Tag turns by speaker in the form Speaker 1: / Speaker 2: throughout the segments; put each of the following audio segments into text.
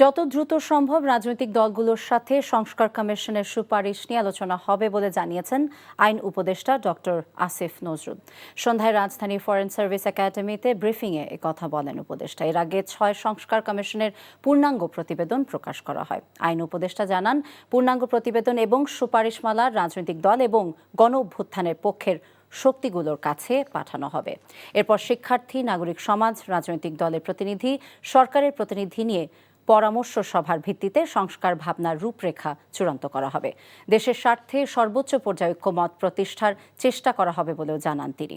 Speaker 1: যত দ্রুত সম্ভব রাজনৈতিক দলগুলোর সাথে সংস্কার কমিশনের সুপারিশ নিয়ে আলোচনা হবে বলে জানিয়েছেন আইন উপদেষ্টা ডক্টর আসিফ নজরুল। সন্ধ্যায় রাজধানীর ফরেন সার্ভিস একাডেমিতে ব্রিফিংয়ে একথা বলেন উপদেষ্টা। এর আগে ৬ সংস্কার কমিশনের পূর্ণাঙ্গ প্রতিবেদন প্রকাশ করা হয়। আইন উপদেষ্টা জানান, পূর্ণাঙ্গ প্রতিবেদন এবং সুপারিশমালা রাজনৈতিক দল এবং গণ অভ্যুত্থানের পক্ষের শক্তিগুলোর কাছে পাঠানো হবে। এরপর শিক্ষার্থী, নাগরিক সমাজ, রাজনৈতিক দলের প্রতিনিধি, সরকারের প্রতিনিধি নিয়ে পরামর্শ সভার ভিত্তিতে সংস্কার ভাবনার রূপরেখা চূড়ান্ত করা হবে। দেশের স্বার্থে সর্বোচ্চ পর্যায়ে ঐক্যমত প্রতিষ্ঠার চেষ্টা করা হবে বলেও জানান তিনি।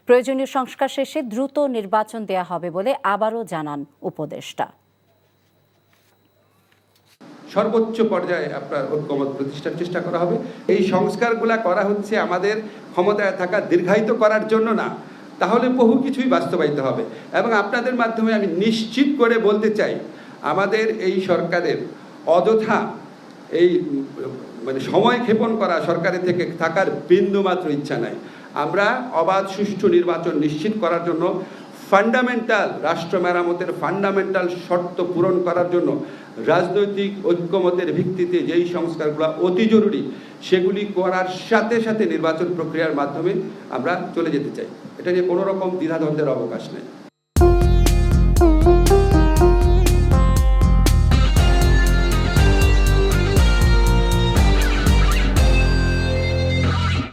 Speaker 1: প্রয়োজনীয় সংস্কার শেষে দ্রুত নির্বাচন দেয়া হবে বলে আবারও জানান উপদেষ্টা।
Speaker 2: সর্বোচ্চ পর্যায়ে আপনার ঐক্যমত প্রতিষ্ঠার চেষ্টা করা হবে। এই সংস্কারগুলো করা হচ্ছে আমাদের ক্ষমতায় থাকা দীর্ঘায়িত করার জন্য না, তাহলে বহু কিছুই বাস্তবায়িত হবে। এবং আপনাদের মাধ্যমে আমি নিশ্চিত করে বলতে চাই, আমাদের এই সরকারের অযথা এই সময় ক্ষেপণ করা সরকারের থেকে থাকার বিন্দুমাত্র ইচ্ছা নাই। আমরা অবাধ সুষ্ঠু নির্বাচন নিশ্চিত করার জন্য ফান্ডামেন্টাল রাষ্ট্র মেরামতের ফান্ডামেন্টাল শর্ত পূরণ করার জন্য রাজনৈতিক ঐক্যমতের ভিত্তিতে যেই সংস্কারগুলো অতি জরুরি সেগুলি করার সাথে সাথে নির্বাচন প্রক্রিয়ার মাধ্যমে আমরা চলে যেতে চাই। এটা নিয়ে কোনো রকম দ্বিধাদ্বন্দ্বের অবকাশ নেই।